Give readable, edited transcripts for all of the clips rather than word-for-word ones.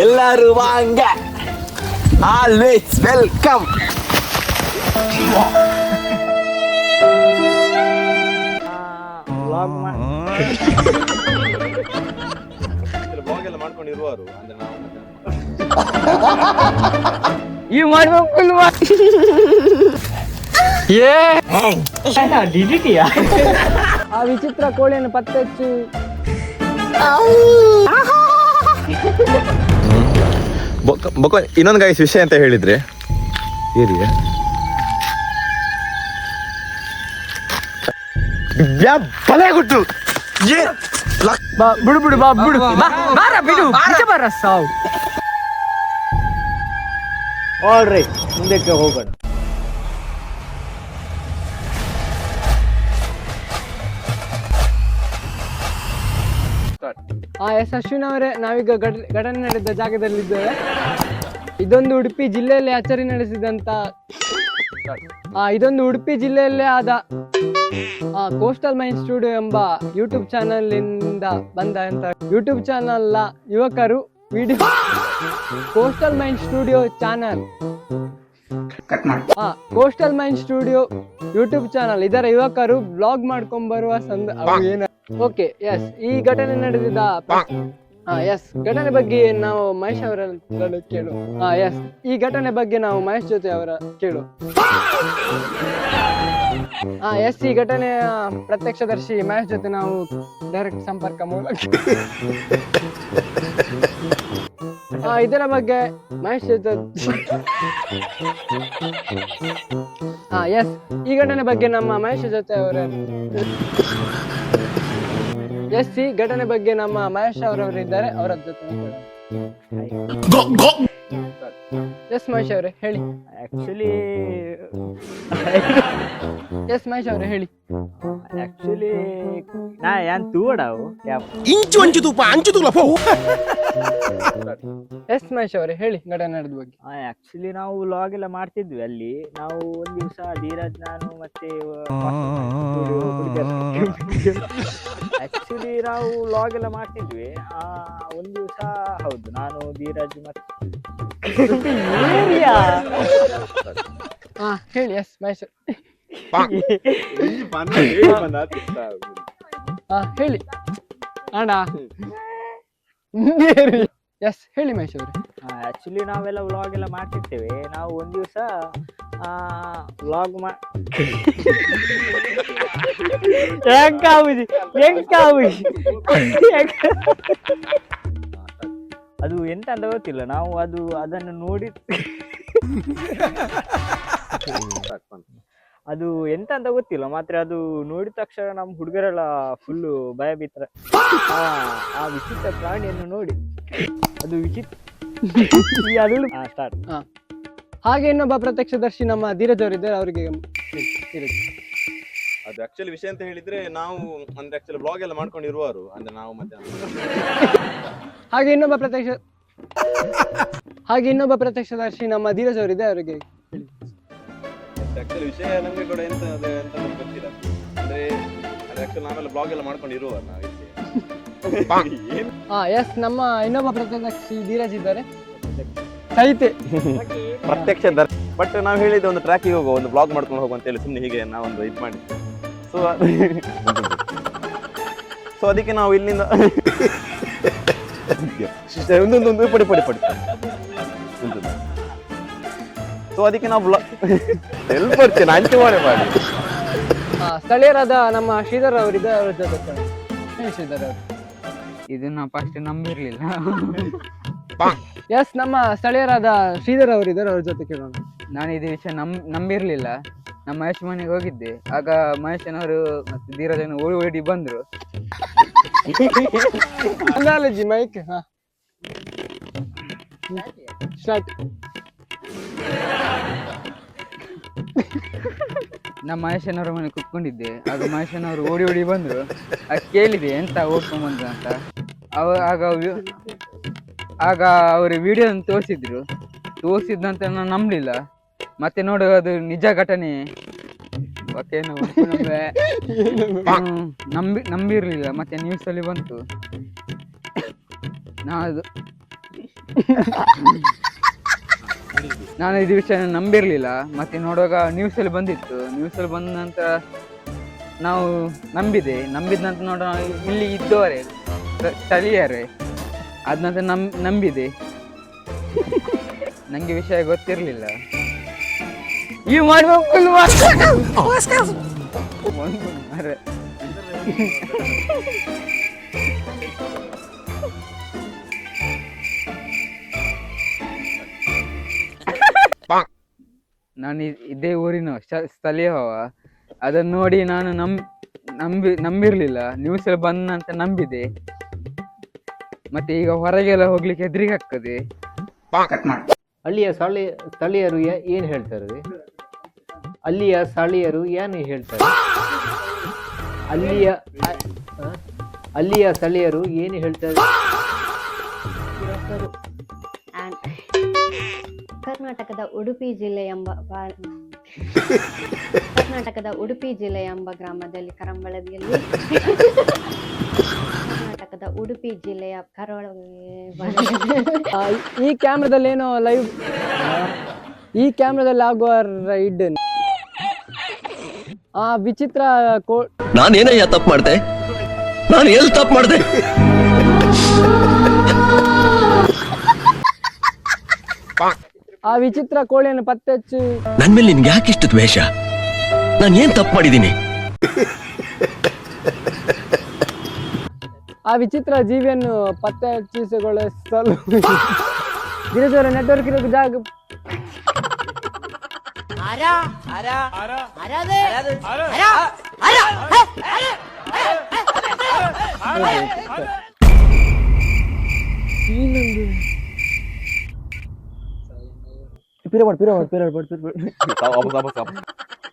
எல்லாரும் வாங்க, always welcome. Blog ಎಲ್ಲ ಮಾಡ್ಕೊಂಡಿರುವರು ಅಂದ್ರೆ ನಾವು ಈ ಮಾಡ್ಬೇಕು ಆ ವಿಚಿತ್ರ ಕೋಳಿಯನ್ನು ಪತ್ತೆ ಹಚ್ಚಿ ಇನ್ನೊಂದು ಗಾಯಸ್ ವಿಷಯ ಅಂತ ಹೇಳಿದ್ರೆ ಏರಿಯಾ ಬಲೆ ಗುಟ್ಟು ಬಿಡು ಬಿಡು ಬಾ ಬಿಡು ಬಾರ ಬಿಡು ಬಾರ ಸಾವು. ಆಲ್ ರೈಟ್, ಮುಂದಕ್ಕೆ ಹೋಗೋಣ. ಎಸ್ ಅಶ್ವಿನ್ ಅವರೇ, ನಾವೀಗ ಘಟನೆ ನಡೆದ ಜಾಗದಲ್ಲಿದ್ದೇವೆ. ಇದೊಂದು ಉಡುಪಿ ಜಿಲ್ಲೆಯಲ್ಲಿ ಆಚರಣೆ ನಡೆಸಿದಂತ ಇದೊಂದು ಉಡುಪಿ ಜಿಲ್ಲೆಯಲ್ಲೇ ಆದ ಕೋಸ್ಟಲ್ ಮೈನ್ ಸ್ಟುಡಿಯೋ ಎಂಬ ಯೂಟ್ಯೂಬ್ ಚಾನಲ್ ಇಂದ ಬಂದಂತ ಯೂಟ್ಯೂಬ್ ಚಾನಲ್ ಯುವಕರು video coastal main studio channel coastal main studio YouTube channel ಇದರ ಯುವಕರು ಬ್ಲಾಗ್ ಮಾಡ್ಕೊಂಡ್ ಬರುವ ಓಕೆ ಎಸ್ ಈ ಘಟನೆ ನಡೆದಿದ್ದ ಎಸ್ ಘಟನೆ ಬಗ್ಗೆ ನಾವು ಮಹೇಶ್ ಅವರ ಕೇಳು. ಎಸ್ ಈ ಘಟನೆ ಬಗ್ಗೆ ನಾವು ಮಹೇಶ್ ಜೊತೆ ಅವರ ಕೇಳು. ಎಸ್ ಈ ಘಟನೆಯ ಪ್ರತ್ಯಕ್ಷದರ್ಶಿ ಮಹೇಶ್ ಜೊತೆ ನಾವು ಡೈರೆಕ್ಟ್ ಸಂಪರ್ಕ ಮೂಲಕ ಇದರ ಬಗ್ಗೆ ಮಹೇಶ್ ಜೊತೆ ಎಸ್ ಈ ಘಟನೆ ಬಗ್ಗೆ ನಮ್ಮ ಮಹೇಶ್ ಜೊತೆ ಅವರ ಎಸ್ ಈ ಘಟನೆ ಬಗ್ಗೆ ನಮ್ಮ ಮಹೇಶ್ ಅವರವರು ಇದ್ದಾರೆ, ಅವರ ಜೊತೆ ಎಸ್ ಮಹೇಶ್ ಅವರೇ ಹೇಳಿ. ಆಕ್ಚುಲಿ ಎಸ್ ಮಹೇಶ್ ಅವರೇ ಹೇಳಿ. ಆಕ್ಚುಲಿ ನಾ ಏನ್ ತೂಡಾವು ಇಂಚು ಅಂಚು ತೂಪ ಅಂಚು ತುಲಪ. ಎಸ್ ಮಹೇಶ್ ಅವರೇ ಹೇಳಿ ಘಟನೆ ನಡೆದ ಬಗ್ಗೆ. ಆಕ್ಚುಲಿ ನಾವು ವ್ಲಾಗ್ ಎಲ್ಲ ಮಾಡ್ತಿದ್ವಿ ಅಲ್ಲಿ. ನಾವು ಒಂದ್ ದಿವಸ ಧೀರಜ್, ನಾನು ಮತ್ತೆ ಆಕ್ಚುಲಿ ನಾವು ವ್ಲಾಗ್ ಎಲ್ಲ ಮಾಡ್ತಿದ್ವಿ. ಒಂದ್ ದಿವಸ ಹೌದು, ನಾನು ಧೀರಜ್ ಮತ್ತೆ ಹೇಳಿ. ಎಸ್ ಮಹೇಶ್ ಹೇಳಿ ಅಣ್ಣ. ಎಸ್ ಹೇಳಿ ಮಹೇಶ್ ಅವ್ರೆ. ಆಕ್ಚುಲಿ ನಾವೆಲ್ಲ ವ್ಲಾಗ್ ಎಲ್ಲ ಮಾಡ್ತಿರ್ತೇವೆ. ನಾವು ಒಂದ್ ದಿವಸ ವ್ಲಾಗ್ ಅದು ಎಂತ ಅಂತ ಗೊತ್ತಿಲ್ಲ. ನಾವು ಅದನ್ನು ನೋಡಿ ಅದು ಎಂತ ಅಂತ ಗೊತ್ತಿಲ್ಲ, ಮಾತ್ರ ಅದು ನೋಡಿದ ತಕ್ಷಣ ನಮ್ಮ ಹುಡುಗರೆಲ್ಲ ಫುಲ್ಲು ಭಯಭೀತರ. ಆ ವಿಚಿತ್ರ ಪ್ರಾಣಿಯನ್ನು ನೋಡಿ ಅದು ವಿಚಿತ್ರ ಸ್ಟಾರ್ಟ್. ಹಾಗೆ ಇನ್ನೊಬ್ಬ ಪ್ರತ್ಯಕ್ಷದರ್ಶಿ ನಮ್ಮ ಧೀರಜ್ ಅವರಿದ್ದಾರೆ, ಅವರಿಗೆ ಅದು ಆಕ್ಚುಲಿ ವಿಷಯ ಅಂತ ಹೇಳಿದ್ರೆ ನಾವು ಅಂದ್ರೆ ಆಕ್ಚುಲಿ ಬ್ಲಾಗ್ ಎಲ್ಲ ಮಾಡ್ಕೊಂಡಿರುವರು ಅಂದ್ರೆ ನಾವು ಮತ್ತೆ ಹಾಗೆ ಇನ್ನೊಬ್ಬ ಪ್ರತ್ಯಕ್ಷದರ್ಶಿ ನಮ್ಮ ಧೀರಜ್ ಅವರಿದೆ, ಅವರಿಗೆ ಆಕ್ಚುಲಿ ವಿಷಯ ನಮ್ಗೆ ಕೂಡ ಎಂತ ಗೊತ್ತಿಲ್ಲ. ಅಂದ್ರೆ ಆಕ್ಚುಲಿ ನಾವೆಲ್ಲ ಬ್ಲಾಗ್ ಎಲ್ಲ ಮಾಡ್ಕೊಂಡಿರುವರು ನಾವು ಎಸ್ ನಮ್ಮ ಇನ್ನೊಬ್ಬ ಪ್ರತ್ಯಕ್ಷದರ್ಶಿ ಧೀರಜ್ ಇದ್ದಾರೆ. ಸೈತೆ ಪ್ರತ್ಯಕ್ಷ ಬಟ್ ನಾವು ಹೇಳಿದ ಒಂದು ಟ್ರ್ಯಾಕಿಗೆ ಹೋಗೋ, ಒಂದು ಬ್ಲಾಗ್ ಮಾಡ್ಕೊಂಡು ಹೋಗೋ ಅಂತ ಹೇಳಿ ಸುಮ್ಮನೆ ಹೀಗೆ ನಾವೊಂದು ಇದು ಮಾಡಿ ಸೊ ಅದಕ್ಕೆ ನಾವು ಇಲ್ಲಿಂದ ಒಂದು ಪಡಿ ಸೊ ಅದಕ್ಕೆ ನಾವು ಎಲ್ಲಿ ಬರ್ತೀನಿ ಹಂಚು ಮಾಡಿ ಸ್ಥಳೀಯರಾದ ನಮ್ಮ ಶ್ರೀಧರ್ ಅವರಿದ್ದಾರೆ, ಅವ್ರ ಜೊತೆ ಶ್ರೀಧರ್ ಅವರು ಇದನ್ನ ಫಸ್ಟ್ ನಂಬಿರ್ಲಿಲ್ಲ. ಎಸ್ ನಮ್ಮ ಸ್ಥಳೀಯರಾದ ಶ್ರೀಧರ್ ಅವರಿದ್ದಾರೆ, ಅವ್ರ ಜೊತೆ ಕೇಳೋಣ. ನಾನು ಇದು ವಿಷಯ ನಂಬಿರ್ಲಿಲ್ಲ. ನಮ್ಮ ಮಹೇಶ್ ಮನೆಗೆ ಹೋಗಿದ್ದೆ. ಆಗ ಮಹೇಶನವರು ಮತ್ತೆ ಧೀರಜನ ಓಡಿ ಬಂದ್ರು. Mic start. ನಮ್ಮ ಮಹೇಶನವರ ಮನೆ ಕುತ್ಕೊಂಡಿದ್ದೆ. ಆಗ ಮಹೇಶನವರು ಓಡಿ ಬಂದ್ರು. ಆಗ ಕೇಳಿದೆ ಎಂತ ಓಡ್ಕೊಂಡ್ಬಂದ್ರು ಅಂತ. ಆಗ ಅವರು ವಿಡಿಯೋ ತೋರಿಸಿದ ನಂತರ ನಾನು ನಂಬಲಿಲ್ಲ. ಮತ್ತೆ ನೋಡುವ ಅದು ನಿಜ ಘಟನೆ ಓಕೆ ನಂಬಿರ್ಲಿಲ್ಲ, ಮತ್ತೆ ನ್ಯೂಸ್ ಅಲ್ಲಿ ಬಂತು. ನಾನು ಇದು ವಿಷಯ ನಂಬಿರ್ಲಿಲ್ಲ, ಮತ್ತೆ ನೋಡುವಾಗ ನ್ಯೂಸ್ ಅಲ್ಲಿ ಬಂದಿತ್ತು. ನ್ಯೂಸ್ ಅಲ್ಲಿ ಬಂದ ನಂತರ ನಾವು ನಂಬಿದ ನಂತರ ನೋಡೋಣ ಇಲ್ಲಿ ಇದ್ದವರೇ ಸ್ಥಳೀಯರೇ, ಅದ ನಂತರ ನಂಬಿದೆ. ನಂಗೆ ವಿಷಯ ಗೊತ್ತಿರ್ಲಿಲ್ಲ. ಈ ನಾನು ಇದೇ ಊರಿನ ಸ್ಥಳೀಯವ. ಅದನ್ನ ನೋಡಿ ನಾನು ನಂಬಿರ್ಲಿಲ್ಲ. ನ್ಯೂಸ್ ಅಲ್ಲಿ ಬಂದಂತ ನಂಬಿದೆ. ಮತ್ತೆ ಈಗ ಹೊರಗೆಲ್ಲ ಹೋಗ್ಲಿಕ್ಕೆ ಹೆದರಿಕೆ ಆಗ್ತದೆ. ಅಲ್ಲಿಯ ಸ್ಥಳೀಯರು ಏನು ಹೇಳ್ತಾರೆ? ಅಲ್ಲಿಯ ಸ್ಥಳೀಯರು ಏನು ಹೇಳ್ತಾರೆ? ಅಲ್ಲಿಯ ಸ್ಥಳೀಯರು ಏನು ಹೇಳ್ತಾರೆ? ಕರ್ನಾಟಕದ ಉಡುಪಿ ಜಿಲ್ಲೆ ಎಂಬ ಗ್ರಾಮದಲ್ಲಿ ಕರಂಬಳದಿಯಲ್ಲಿ ಕರ್ನಾಟಕದ ಉಡುಪಿ ಜಿಲ್ಲೆಯ ಈ ಕ್ಯಾಮ್ರಾದಲ್ಲಿ ಏನೋ ಲೈವ್, ಈ ಕ್ಯಾಮ್ರಾದಲ್ಲಿ ಆಗುವ ರೈಡ್ ಆ ವಿಚಿತ್ರ ನಾನೇನಯ್ಯ ತಪ್ಪು ಮಾಡ್ದೆ? ನಾನು ಎಲ್ಲಿ ತಪ್ಪು ಮಾಡ್ದೆ? ಆ ವಿಚಿತ್ರ ಕೋಳಿಯನ್ನು ಪತ್ತೆ ಹಚ್ಚಿ ನನ್ ಮೇಲೆ ನಿನ್ಗೆ ಯಾಕೆ ಇಷ್ಟು ದ್ವೇಷ? ನಾನು ಏನ್ ತಪ್ಪು ಮಾಡಿದ್ದೀನಿ? ಆ ವಿಚಿತ್ರ ಜೀವಿಯನ್ನು ಪತ್ತೆ ಹಚ್ಚಿಸಿಗೊಳಿಸಲು ಗಿರಿಜವರ ನೆಟ್ವರ್ಕ್ ಇರೋ ಜಾಗ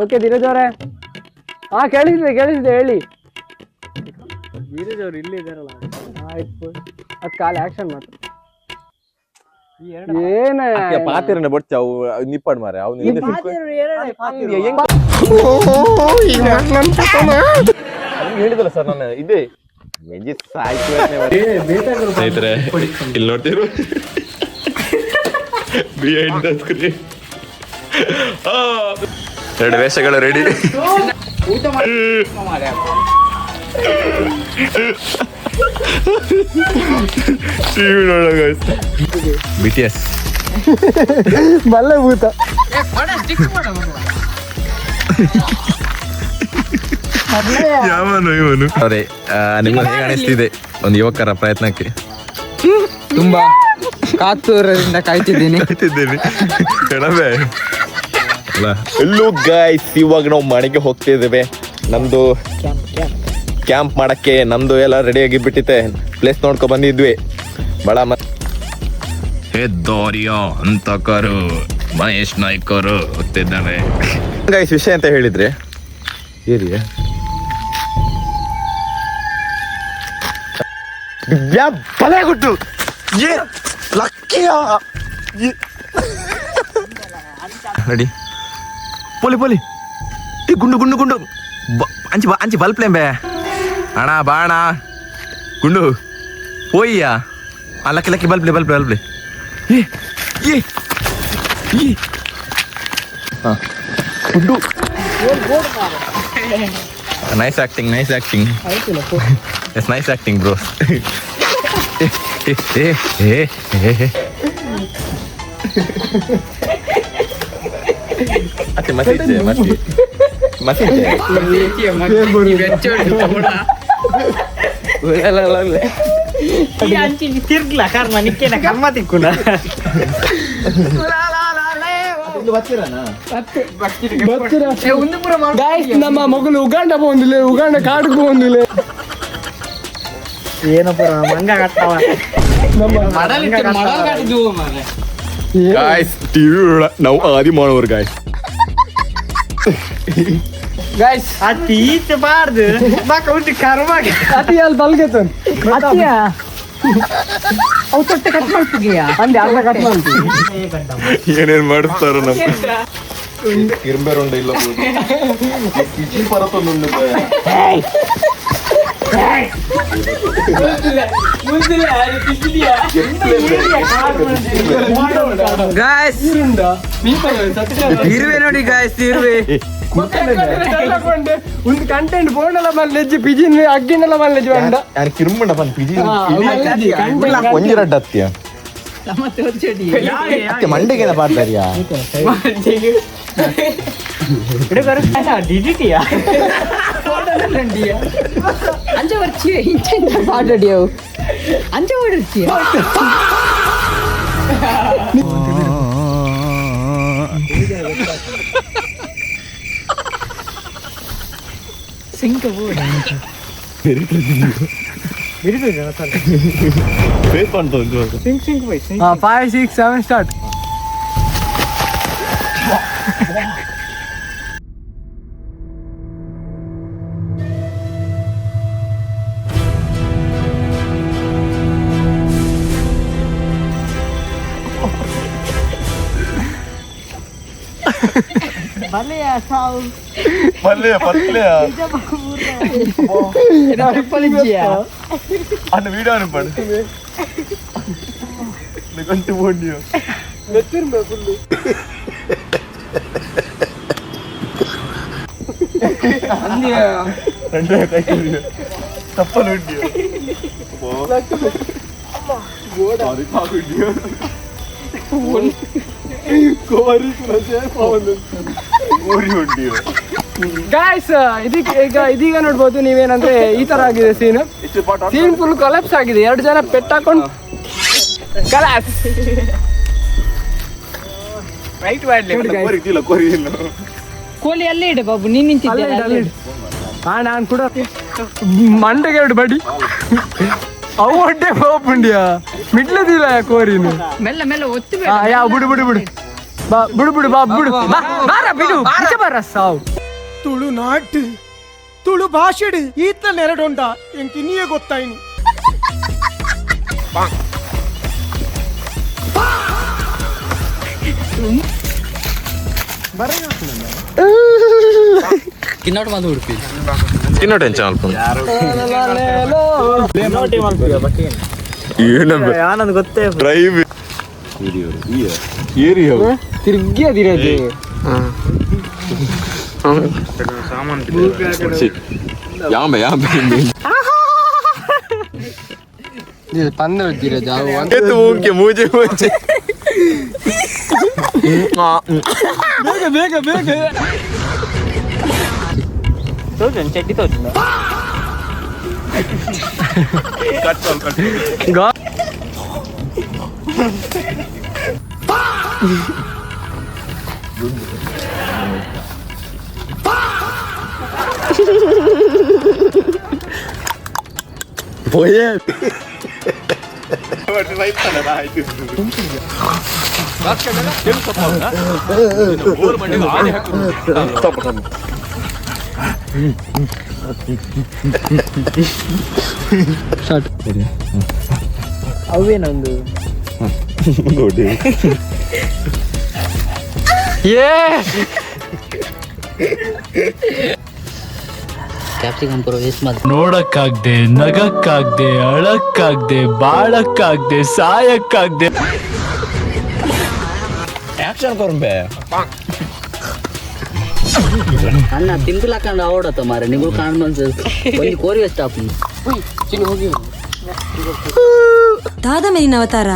ಓಕೆ ಧೀರಜ್ ಅವರೇ, ಹಾ ಕೇಳಿಸಿದೆ ಹೇಳಿ. ಧೀರಜ್ ಅವ್ರು ಇಲ್ಲೇ ಇದಾರಲ್ಲ. ಆಯ್ತು, ಅದ್ ಕಾಲ ಆಕ್ಷನ್ ಮಾತ್ರ ಏನ ಪಾತಿರನ್ನ ಬಡ್ಚಾವು ನಿಪ್ಪಾಡ್ ಮಾರೆ ಅವ್ನು ಹೇಳಿದಲ್ಲ ಸರ್. ನಾನು ಇದೆ ಸ್ನೇಹಿತರೆ, ಇಲ್ಲಿ ನೋಡ್ತಿರು ಬಿಹೈಂಡ್ ದ ಸ್ಕ್ರೀನ್ 2 ವೇಷಗಳು ರೆಡಿ. BTS ಬಲ್ಲೆ ಭೂತ. ಇವನು ಅದೇ ನಿಮ್ಗೆ ಹೇಗೆ ಅನಿಸ್ತಿದೆ ಒಂದು ಯುವಕರ ಪ್ರಯತ್ನಕ್ಕೆ? ತುಂಬಾ ಕಾತುರದಿಂದ ಕಾಯ್ತಿದ್ದೀನಿ. ಎಲ್ಲೂ ಗೈಸ್, ಇವಾಗ ನಾವು ಮನೆಗೆ ಹೋಗ್ತಿದ್ದೇವೆ. ನಮ್ದು ಕ್ಯಾಂಪ್ ಮಾಡಕ್ಕೆ ನಮ್ದು ಎಲ್ಲ ರೆಡಿ ಆಗಿ ಬಿಟ್ಟಿತ್ತೆ. ಪ್ಲೇಸ್ ನೋಡ್ಕೊ ಬಂದಿದ್ವಿ. ಬಹಳ ಹೆದ್ದಾರಿಯ ಹಂತಕರು ಮಹೇಶ್ ನಾಯ್ಕರು ಹೋಗ್ತಿದ್ದಾರೆ. ಗೈಸ್, ವಿಷಯ ಅಂತ ಹೇಳಿದ್ರೆ ಏರಿಯಾ ಬಲೆ ಗುಟ್ಟು ರೆಡಿ ಪೊಲಿ ಈ ಗುಂಡು ಗುಂಡು ಗುಂಡು ಅಂಚಿ ಬಲ್ಪ್ಲೇಂಬೆ ಅಣ್ಣ ಬಾಣ ಗುಂಡು ಹೋಯ್ಯ ಲಕ್ಕಿ ಬಲ್ಪ್ಲೆ ಗುಂಡು. Nice acting S nice acting bro. ಅತ್ತೆ ಮಸೀಜೆ ತಿರ್ಗ್ಲ ಕರ್ಮ ನಿಕ್ಕೇನ ಕರ್ಮ ತಿಕ್ಕುನ ನಮ್ಮ ಮಗಳು ಉಗಾಂಡ ಬಂದಿಲ್ಲ, ಉಗಾಂಡ ಕಾಡಿಗೆ ಬಂದಿಲ್ಲ. ಏನಪ್ಪ ಮಂಗ ಕಟ್ಟವ ಗಾಯ್ಸ್, ಟಿವಿ ನಾವು ಆದಿ ಮಾಡೋರು ಗಾಯ್ಸ್. ಅತಿ ಬಾರ್ದು ಬಾಕಿ ಕರ್ಮ ಅತಿ ಅಲ್ಲಿ ಬಲ್ಗೆತ ಅವು ತೊಟ್ಟೆ ಕಟ್ ಮಾಡ್ತಿದ್ಯಾ ಅಂದೆ ಅರ್ಧ ಕಟ್ ಮಾಡ್ತೀವಿ. ಏನೇನ್ ಮಾಡಿಸ್ತಾರ ನಮ್ಮ ಕಿರ್ಬೇರುಂಡ ಇಲ್ಲ ಪಿಜಿ ಪರತ್ತೊಂದು ಗಾಯ್ಸ್ ಇರುವೆ ನೋಡಿ ಗಾಯ್ಸ್ ಇರುವೆ ಒಂದು ಕಂಟೆಂಟ್ ಬೋರ್ಡೆಲ್ಲ ಮಲ್ಲೆಜ್ಜಿ ಪಿಜಿನ್ ಅಗ್ಗಿನೆಲ್ಲ ಮಲ್ಲೆಜ್ಜಿ ಬಂಡ ನಾನು ಕಿರುಂಬಂಡ ಬಂದು ಪಿಜಿ ಕೊಂಜಿರಡ್ಡ ಅತ್ಯ ಮಂಡೆಗೆ ಪಾಡ್ತಾರಿಯಾ ಡಿಜಿಟಿಯಾ ಅಂಚ ಬರ್ಚಿಯೇ ಇಂಚ ಪಾಡಡಿಯವು ಅಂಚ ಹೊಡಿರ್ಚಿಯ ಸಿಂಕ್ ಬೈ 5 6 7 ಸ್ಟಾರ್ಟ್. అన్న వీడియో అనుకోండి కొంచెం పోండియో తప్పలు ಗಾಯ್ಸ್ ಇದೀಗ ನೋಡ್ಬೋದು ನೀವೇನಂದ್ರೆ ಈ ತರ ಆಗಿದೆ ಸೀನ್ ಫುಲ್ ಕೊಲಾಪ್ಸ್ ಆಗಿದೆ. 2 ಜನ ಪೆಟ್ಟಾಕೊಂಡು ಕಲಾಸ್ ರೈಟ್ ಕೋಲಿ ಅಲ್ಲೇ ಇಡು ಬಾಬು, ನೀನ್ ನಿಂತಿದ್ದೆ. ನಾನು ಕೂಡ ಮಂಡೆಗೆ 2 ಬಡಿ ಅವು ಹೊಟ್ಟೆ ಹೋಗ್ಬಿಂಡಿಯಾ ಮಿಡ್ಲದಿಲ್ಲ ಕೋರಿನು ಮೆಲ್ಲ ಮೆಲ್ಲ ಒತ್ತು ಯಾ ಬಿಡು ಬಾ ಬಿಡು ಬಾರ ಬಿಡು ಬಾರ ಸಾವು ತುಳುನಾಟ್ ತುಳು ಭಾಷೆಡು ಈತ ನೆರಡೊಂಡ ಎಂಕಿ ನೀಯೇ ಗೊತ್ತಾಯಿನಿ. ಕಿನ್ನೋಟ್ ಬಂದು ಹುಡುಕಿ ತಿನ್ನೋ ಟೆನ್ಷನ್ ಅಲ್ಪ ಆನಂದ್ ಗೊತ್ತೇ ಡ್ರೈವ್ ತಿರ್ಗಿ ಅದಿರೋದು ಯಾಂಬೆ ಪಂದ ಹೊಡ್ದಿರೋದು ಎತ್ತು ಮೂಕೆ ಮೂಜೆ ಬೇಗ ತೋಜನ್ ಚಡ್ಡಿ ತೋಜನ್ పోయే ಅವೇನೊಂದು ನೋಡಿ ಕ್ಯಾಪ್ಸಿಕಮ್ ಪುರ ವೇಸ್ಟ್ ಮಾಡಿ ನೋಡಕ್ಕಾಗ್ದೆ, ನಗಕ್ಕಾಗ್ದೆ, ಅಳಕ್ಕಾಗ್ದೆ, ಬಾಳಕ್ಕಾಗ್ದೆ, ಸಾಯಕ್ಕಾಗ್ದೆ. ಆಕ್ಷನ್ ಕೊರ್ಬೆ ಅಣ್ಣ ತಿಂಪಲ್ ಹಾಕೊಂಡು ಓಡತ್ತ ಮಾರೆ ನಿಮ್ಗೆ ಕಾಣ್ ಬಂದು ಒಂದು ಕೋರಿ ಸ್ಟಾಪ್ ಹೋಗಿ ದಾದ ಮೇಲಿನ ಅವತಾರ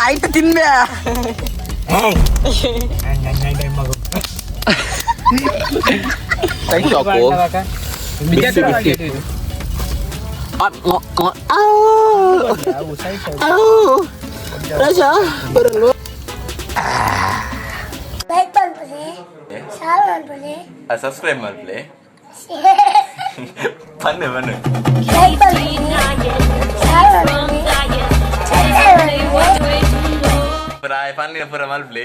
ಆಯ್ತು ತಿನ್ಬೆ ಸಬ್ಸ್ಕ್ರೈಬ್ ಮಾಡ್ಲಿ ಬನ್ನಿ ಪುರ ಮಲ್ಪ್ಲಿ